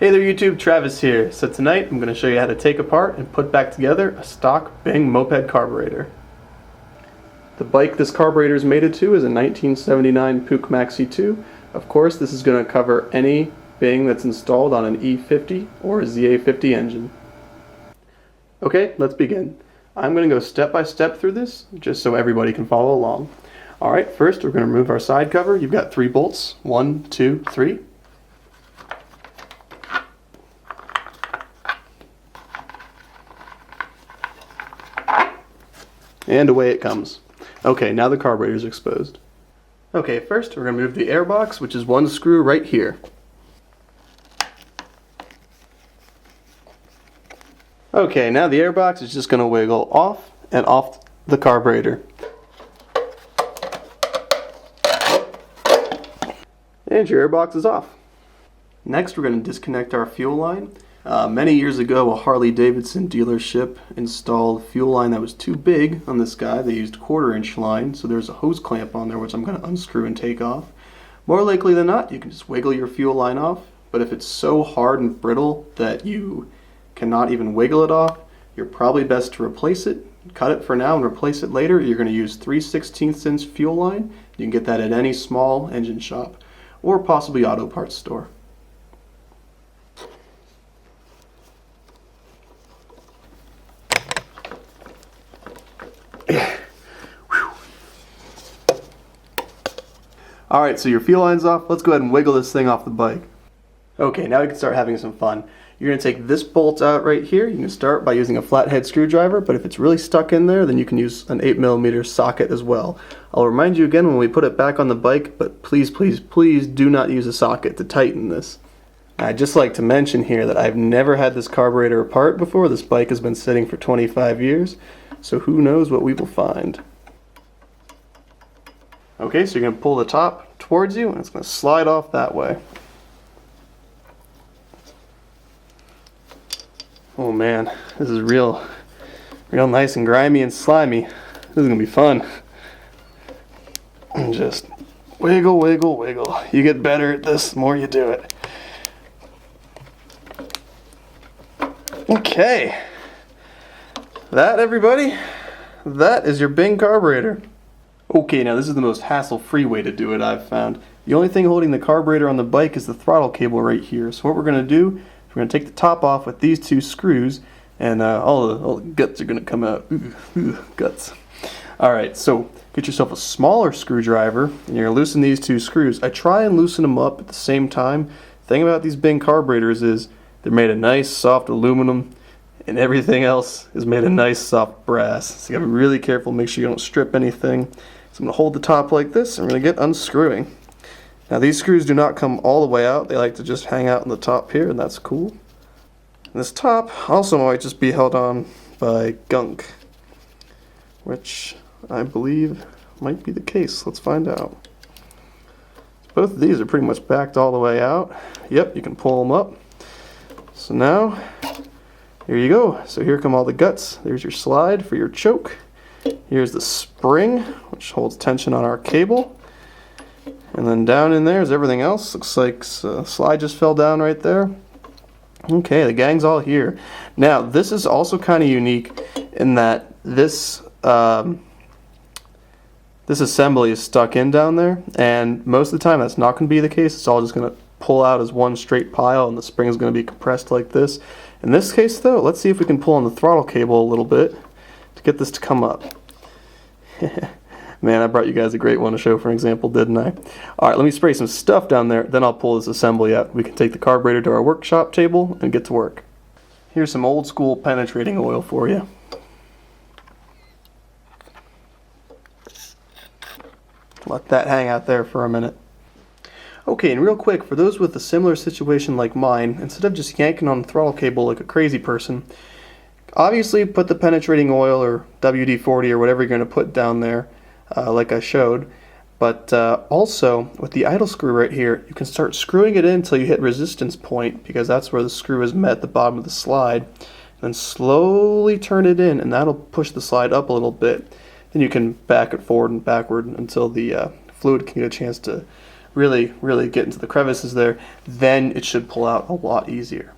Hey there YouTube, Travis here. So tonight I'm going to show you how to take apart and put back together a stock Bing moped carburetor. The bike this carburetor is mated to is a 1979 Puch Maxi 2. Of course, this is going to cover any Bing that's installed on an E50 or a ZA50 engine. Okay, let's begin. I'm going to go step by step through this just so everybody can follow along. Alright, first we're going to remove our side cover. You've got 3 bolts. 1, 2, 3. And away it comes. Okay, now the carburetor is exposed. Okay, first we're going to remove the airbox, which is 1 screw right here. Okay, now the airbox is just going to wiggle off and off the carburetor. And your airbox is off. Next we're going to disconnect our fuel line. Many years ago, a Harley-Davidson dealership installed a fuel line that was too big on this guy. They used 1/4-inch line, so there's a hose clamp on there which I'm going to unscrew and take off. More likely than not, you can just wiggle your fuel line off, but if it's so hard and brittle that you cannot even wiggle it off, you're probably best to replace it. Cut it for now and replace it later. You're going to use 3/16" fuel line. You can get that at any small engine shop or possibly auto parts store. Alright, so your fuel line's off. Let's go ahead and wiggle this thing off the bike. Okay, now we can start having some fun. You're going to take this bolt out right here. You can start by using a flathead screwdriver, but if it's really stuck in there, then you can use an 8mm socket as well. I'll remind you again when we put it back on the bike, but please, please, please do not use a socket to tighten this. I'd just like to mention here that I've never had this carburetor apart before. This bike has been sitting for 25 years, so who knows what we will find. Okay, so you're going to pull the top towards you and it's going to slide off that way. Oh man, this is real nice and grimy and slimy. This is going to be fun. And just wiggle, wiggle, wiggle. You get better at this the more you do it. Okay. That, everybody, that is your Bing carburetor. Okay, now this is the most hassle-free way to do it I've found. The only thing holding the carburetor on the bike is the throttle cable right here. So what we're going to do is we're going to take the top off with these 2 screws, and all the guts are going to come out. Guts. Alright, so get yourself a smaller screwdriver, and you're going to loosen these 2 screws. I try and loosen them up at the same time. The thing about these Bing carburetors is they're made of nice, soft aluminum, and everything else is made of nice, soft brass. So you got to be really careful, make sure you don't strip anything. So I'm going to hold the top like this, and we're going to get unscrewing. Now these screws do not come all the way out. They like to just hang out on the top here, and that's cool. And this top also might just be held on by gunk, which I believe might be the case. Let's find out. Both of these are pretty much backed all the way out. Yep, you can pull them up. So now, here you go. So here come all the guts. There's your slide for your choke. Here's the spring, which holds tension on our cable. And then down in there is everything else. Looks like slide just fell down right there. Okay, the gang's all here. Now, this is also kind of unique in that this assembly is stuck in down there, and most of the time that's not going to be the case. It's all just going to pull out as one straight pile, and the spring is going to be compressed like this. In this case, though, let's see if we can pull on the throttle cable a little bit to get this to come up. Man, I brought you guys a great one to show for an example, didn't I? Alright, let me spray some stuff down there, then I'll pull this assembly out. We can take the carburetor to our workshop table and get to work. Here's some old school penetrating oil for you. Let that hang out there for a minute. Okay, and real quick, for those with a similar situation like mine, instead of just yanking on the throttle cable like a crazy person, obviously put the penetrating oil or WD-40 or whatever you're going to put down there, like I showed, but also with the idle screw right here, you can start screwing it in until you hit resistance point, because that's where the screw is met at the bottom of the slide. Then slowly turn it in, and that'll push the slide up a little bit. Then you can back it forward and backward until the fluid can get a chance to really get into the crevices there, then it should pull out a lot easier.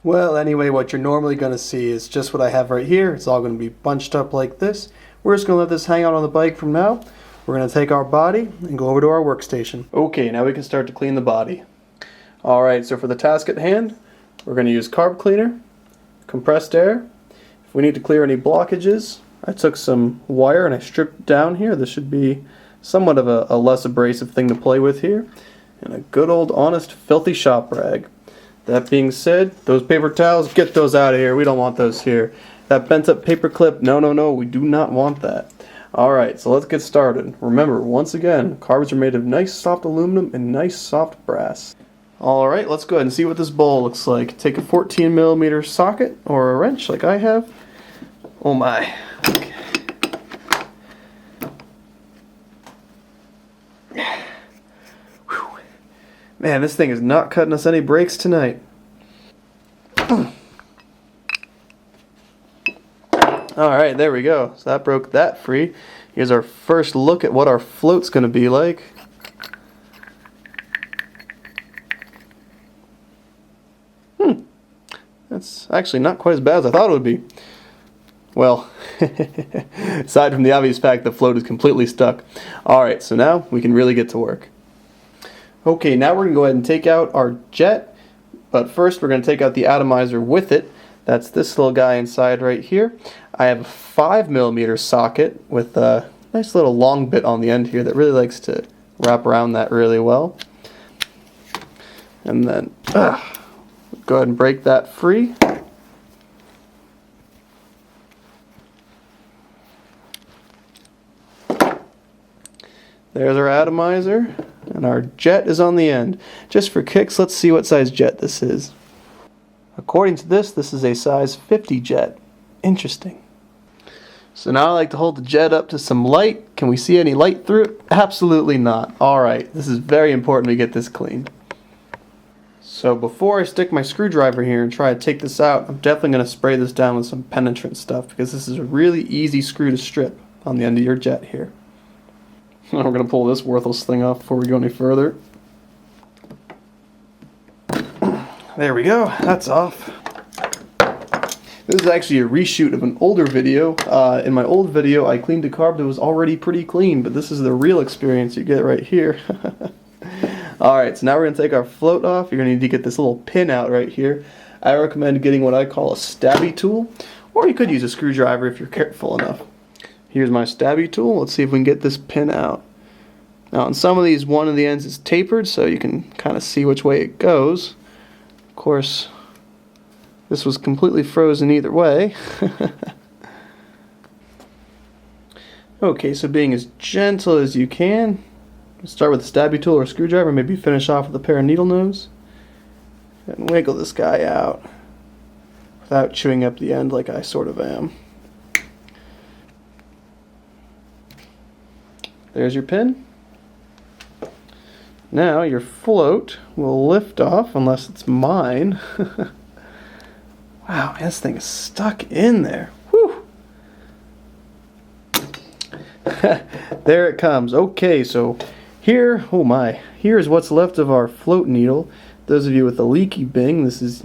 Well, anyway, what you're normally going to see is just what I have right here. It's all going to be bunched up like this. We're just going to let this hang out on the bike from now. We're going to take our body and go over to our workstation. Okay, now we can start to clean the body. Alright, so for the task at hand, we're going to use Carb Cleaner, compressed air. If we need to clear any blockages, I took some wire and I stripped down here. This should be somewhat of a less abrasive thing to play with here. And a good old honest filthy shop rag. That being said, those paper towels, get those out of here. We don't want those here. That bent up paper clip, no, we do not want that. Alright, so let's get started. Remember, once again, carbs are made of nice soft aluminum and nice soft brass. Alright, let's go ahead and see what this bowl looks like. Take a 14mm socket or a wrench like I have. Oh my. Okay. Man, this thing is not cutting us any breaks tonight. Alright, there we go. So that broke that free. Here's our first look at what our float's going to be like. That's actually not quite as bad as I thought it would be. Well, aside from the obvious fact the float is completely stuck. Alright, so now we can really get to work. Okay, now we're going to go ahead and take out our jet, but first we're going to take out the atomizer with it. That's this little guy inside right here. I have a 5mm socket with a nice little long bit on the end here that really likes to wrap around that really well. And then go ahead and break that free. There's our atomizer, and our jet is on the end. Just for kicks, let's see what size jet this is. According to this is a size 50 jet. Interesting. So now I like to hold the jet up to some light. Can we see any light through it? Absolutely not. Alright, this is very important we get this cleaned. So before I stick my screwdriver here and try to take this out, I'm definitely going to spray this down with some penetrant stuff because this is a really easy screw to strip on the end of your jet here. Now we're going to pull this worthless thing off before we go any further. There we go, that's off. This is actually a reshoot of an older video. In my old video I cleaned a carb that was already pretty clean, but this is the real experience you get right here. Alright, so now we're going to take our float off. You're going to need to get this little pin out right here. I recommend getting what I call a stabby tool, or you could use a screwdriver if you're careful enough. Here's my stabby tool. Let's see if we can get this pin out. Now on some of these, one of the ends is tapered, so you can kind of see which way it goes. Of course, this was completely frozen either way. Okay, so being as gentle as you can, start with a stabby tool or a screwdriver, maybe finish off with a pair of needle nose, and wiggle this guy out without chewing up the end like I sort of am. There's your pin. Now your float will lift off unless it's mine. Wow, man, this thing is stuck in there. Whew. There it comes. Okay, so here, oh my, here's what's left of our float needle. Those of you with a leaky bing, this is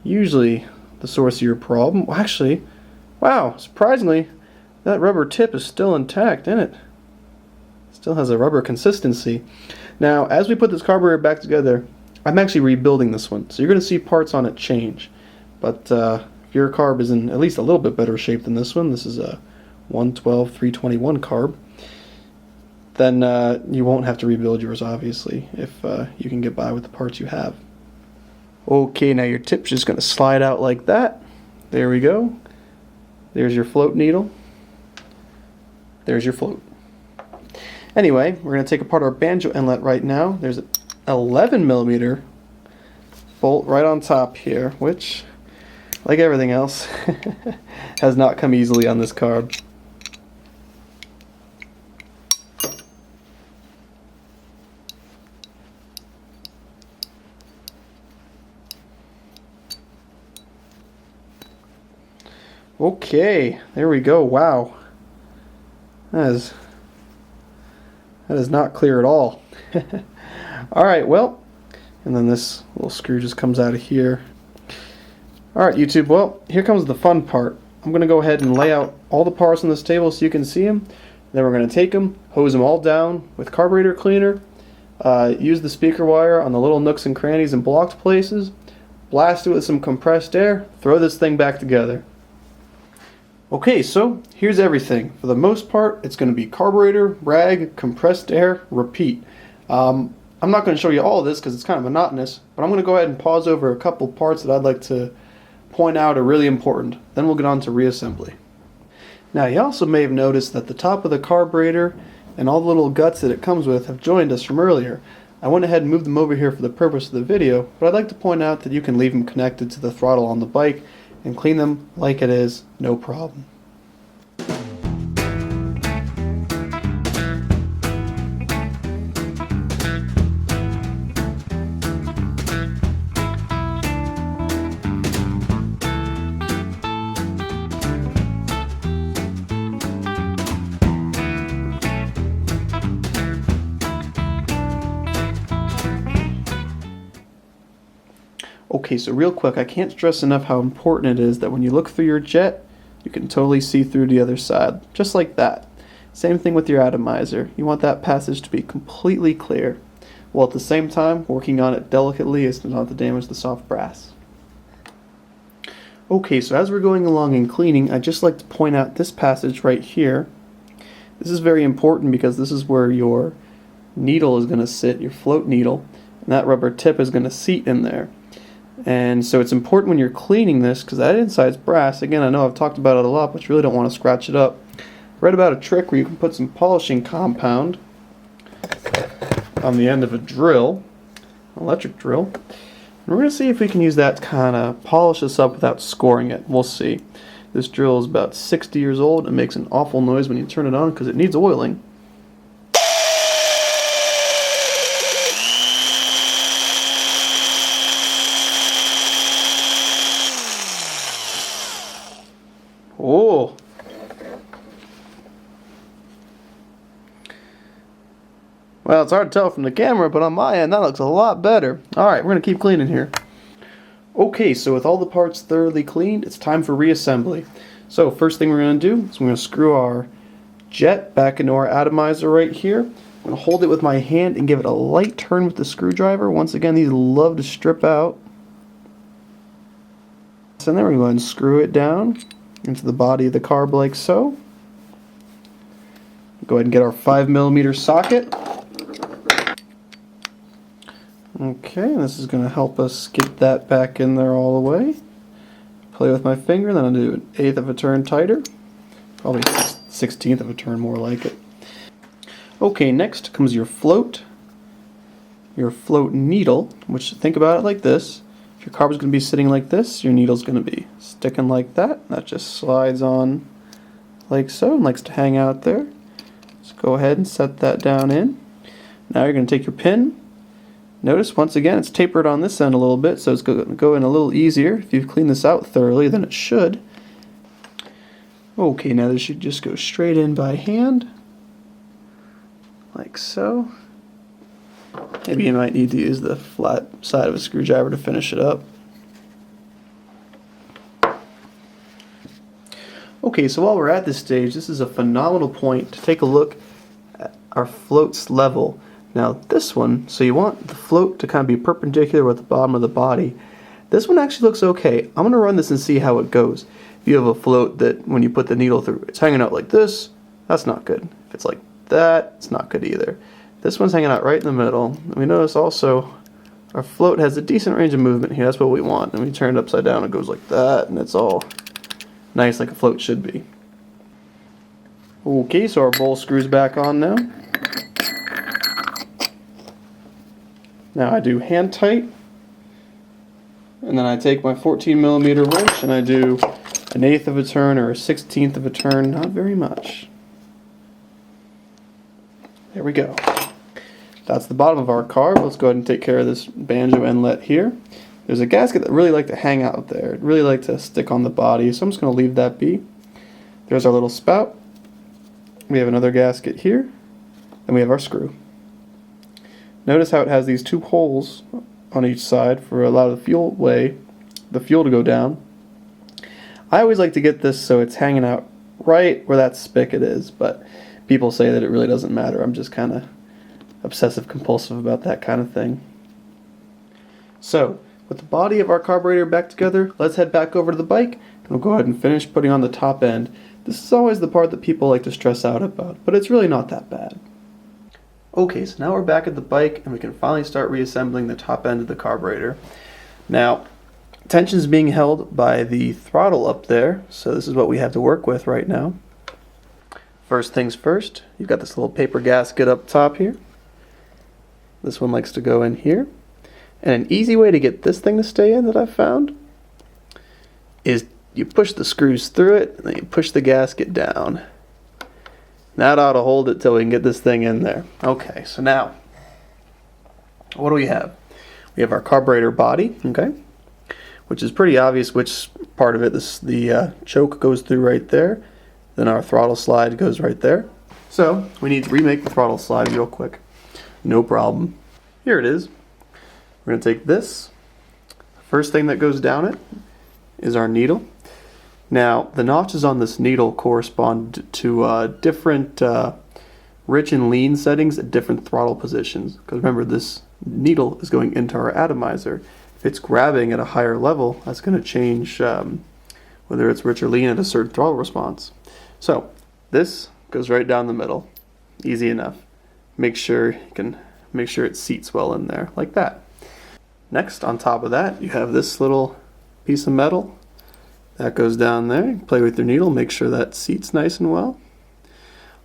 usually the source of your problem. Well, actually, wow, surprisingly, that rubber tip is still intact, isn't it? Still has a rubber consistency. Now, as we put this carburetor back together, I'm actually rebuilding this one, so you're going to see parts on it change. But if your carb is in at least a little bit better shape than this one, this is a 112-321 carb, then you won't have to rebuild yours, obviously, if you can get by with the parts you have. Okay, now your tip's just going to slide out like that. There we go. There's your float needle. There's your float. Anyway, we're going to take apart our Banjo Inlet right now. There's an 11mm bolt right on top here, which, like everything else, has not come easily on this carb. Okay, there we go. Wow. That is not clear at all. Alright, well, and then this little screw just comes out of here. Alright YouTube, well, here comes the fun part. I'm going to go ahead and lay out all the parts on this table so you can see them. Then we're going to take them, hose them all down with carburetor cleaner, use the speaker wire on the little nooks and crannies and blocked places, blast it with some compressed air, throw this thing back together. Okay, so here's everything. For the most part, it's going to be carburetor, rag, compressed air, repeat. I'm not going to show you all of this because it's kind of monotonous, but I'm going to go ahead and pause over a couple parts that I'd like to point out are really important. Then we'll get on to reassembly. Now, you also may have noticed that the top of the carburetor and all the little guts that it comes with have joined us from earlier. I went ahead and moved them over here for the purpose of the video, but I'd like to point out that you can leave them connected to the throttle on the bike and clean them like it is, no problem. Okay, so real quick, I can't stress enough how important it is that when you look through your jet, you can totally see through the other side, just like that. Same thing with your atomizer. You want that passage to be completely clear, while at the same time working on it delicately as not to damage the soft brass. Okay, so as we're going along and cleaning, I'd just like to point out this passage right here. This is very important because this is where your needle is going to sit, your float needle, and that rubber tip is going to seat in there. And so it's important when you're cleaning this, because that inside's brass. Again, I know I've talked about it a lot, but you really don't want to scratch it up. I read about a trick where you can put some polishing compound on the end of a drill, electric drill. And we're going to see if we can use that to kind of polish this up without scoring it. We'll see. This drill is about 60 years old and makes an awful noise when you turn it on because it needs oiling. Oh! Well, it's hard to tell from the camera, but on my end that looks a lot better. Alright, we're going to keep cleaning here. Okay, so with all the parts thoroughly cleaned, it's time for reassembly. So first thing we're going to do is we're going to screw our jet back into our atomizer right here. I'm going to hold it with my hand and give it a light turn with the screwdriver. Once again, these love to strip out. So then we're going to screw it down into the body of the carb like so. Go ahead and get our 5mm socket. Okay, this is going to help us get that back in there all the way. Play with my finger, then I'll do an 1/8 of a turn tighter. Probably 1/16 of a turn more like it. Okay, next comes your float needle, which, think about it like this. If your carb is going to be sitting like this, your needle's going to be sticking like that. That just slides on like so and likes to hang out there. Just go ahead and set that down in. Now you're going to take your pin. Notice once again it's tapered on this end a little bit, so it's going to go in a little easier. If you've cleaned this out thoroughly, then it should. Okay, now this should just go straight in by hand, like so. Maybe you might need to use the flat side of a screwdriver to finish it up. Okay, so while we're at this stage, this is a phenomenal point to take a look at our float's level. Now this one, so you want the float to kind of be perpendicular with the bottom of the body. This one actually looks okay. I'm going to run this and see how it goes. If you have a float that when you put the needle through, it's hanging out like this, that's not good. If it's like that, it's not good either. This one's hanging out right in the middle. And we notice also our float has a decent range of movement here. That's what we want. And we turn it upside down, it goes like that, and it's all nice like a float should be. Okay, so our bowl screws back on now. Now I do hand tight, and then I take my 14mm wrench and I do an 1/8 of a turn or a 1/16 of a turn, not very much. There we go. That's the bottom of our carb. Let's go ahead and take care of this Banjo Inlet here. There's a gasket that really like to hang out there. It really like to stick on the body, so I'm just going to leave that be. There's our little spout. We have another gasket here, and we have our screw. notice how it has these 2 holes on each side for allow the fuel to go down. I always like to get this so it's hanging out right where that spigot is, but people say that it really doesn't matter. I'm just kind of obsessive compulsive about that kind of thing. So, with the body of our carburetor back together, let's head back over to the bike and we'll go ahead and finish putting on the top end. This is always the part that people like to stress out about, but it's really not that bad. Okay, so now we're back at the bike and we can finally start reassembling the top end of the carburetor. Now, tension is being held by the throttle up there, so this is what we have to work with right now. First things first, you've got this little paper gasket up top here. This one likes to go in here. And an easy way to get this thing to stay in that I've found is you push the screws through it and then you push the gasket down. That ought to hold it till we can get this thing in there. Okay, so now, what do we have? We have our carburetor body, okay, which is pretty obvious which part of it the choke goes through right there. Then our throttle slide goes right there. So, we need to remake the throttle slide real quick. No problem. Here it is. We're going to take this. First thing that goes down it is our needle. Now, the notches on this needle correspond to different rich and lean settings at different throttle positions. Because remember, this needle is going into our atomizer. If it's grabbing at a higher level, that's going to change whether it's rich or lean at a certain throttle response. So, this goes right down the middle. Easy enough. Make sure it seats well in there, like that. Next, on top of that, you have this little piece of metal. That goes down there. Play with your needle, make sure that seats nice and well.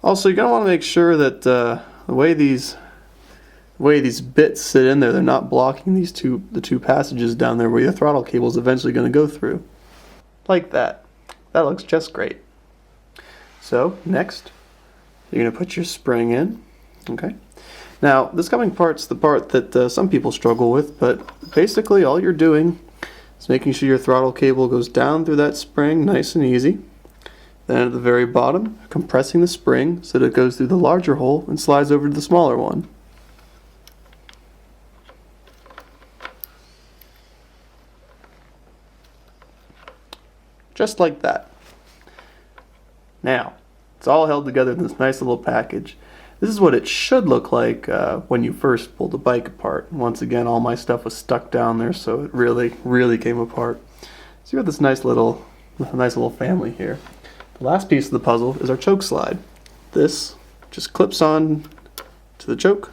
Also, you're going to want to make sure that the way these bits sit in there, they're not blocking the 2 passages down there where your throttle cable is eventually going to go through. Like that. That looks just great. So, next, you're going to put your spring in. Okay. Now, this coming part's the part that some people struggle with, but basically all you're doing is making sure your throttle cable goes down through that spring nice and easy. Then at the very bottom, compressing the spring so that it goes through the larger hole and slides over to the smaller one. Just like that. Now, it's all held together in this nice little package. This is what it should look like when you first pulled the bike apart. Once again, all my stuff was stuck down there, so it really came apart. So you got this nice little family here. The last piece of the puzzle is our choke slide. This just clips on to the choke,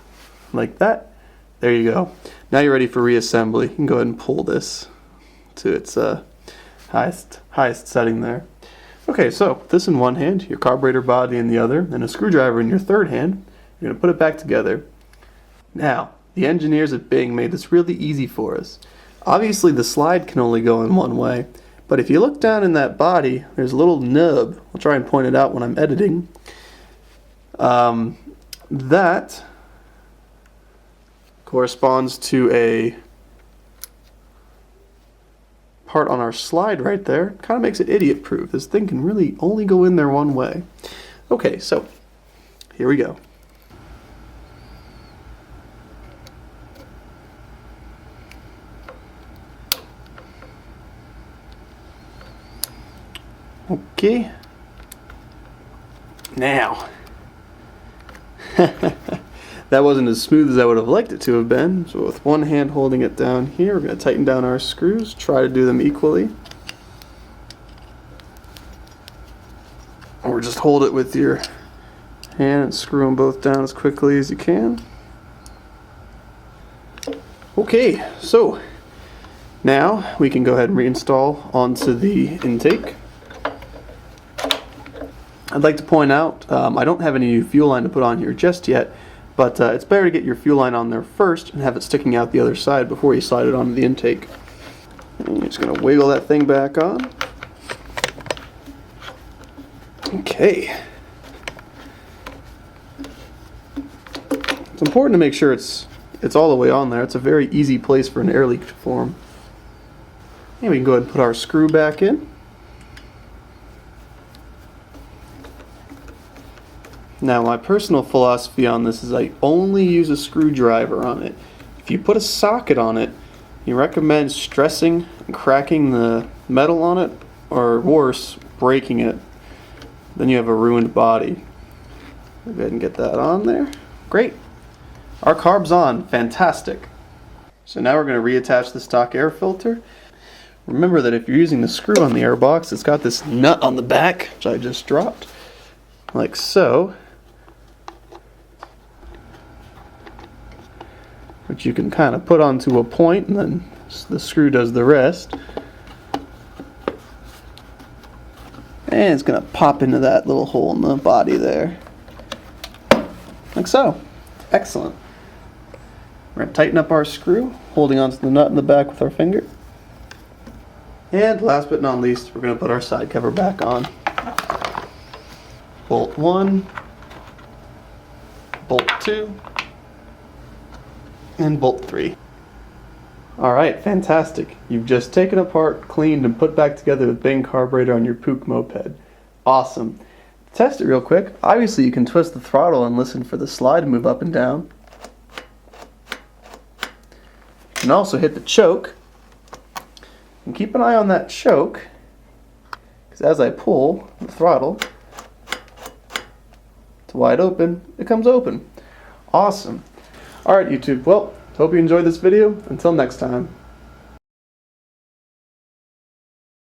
like that. There you go. Now you're ready for reassembly. You can go ahead and pull this to its highest setting there. Okay, so this in one hand, your carburetor body in the other, and a screwdriver in your third hand. You're going to put it back together. Now, the engineers at Bing made this really easy for us. Obviously, the slide can only go in one way, but if you look down in that body, there's a little nub. I'll try and point it out when I'm editing. That corresponds to a part on our slide right there. Kind of makes it idiot proof. This thing can really only go in there one way. Okay, so here we go. Okay. Now, that wasn't as smooth as I would have liked it to have been. So with one hand holding it down here, we're going to tighten down our screws, try to do them equally. Or just hold it with your hand and screw them both down as quickly as you can. Okay, so now we can go ahead and reinstall onto the intake. I'd like to point out, I don't have any new fuel line to put on here just yet, but it's better to get your fuel line on there first and have it sticking out the other side before you slide it onto the intake. And you're just going to wiggle that thing back on. Okay. It's important to make sure it's all the way on there. It's a very easy place for an air leak to form. And we can go ahead and put our screw back in. Now, my personal philosophy on this is I only use a screwdriver on it. If you put a socket on it, you recommend stressing and cracking the metal on it, or worse, breaking it. Then you have a ruined body. Go ahead and get that on there. Great. Our carb's on. Fantastic. So now we're going to reattach the stock air filter. Remember that if you're using the screw on the airbox, it's got this nut on the back, which I just dropped, like so, which you can kind of put onto a point, and then the screw does the rest. And it's going to pop into that little hole in the body there, like so. Excellent. We're going to tighten up our screw, holding onto the nut in the back with our finger. And last but not least, we're going to put our side cover back on. Bolt 1, bolt 2, and bolt 3. Alright, fantastic. You've just taken apart, cleaned, and put back together the Bing carburetor on your Puch moped. Awesome. To test it real quick, obviously you can twist the throttle and listen for the slide to move up and down. You can also hit the choke. And keep an eye on that choke, because as I pull the throttle to wide open, it comes open. Awesome. Alright YouTube, well, hope you enjoyed this video. Until next time.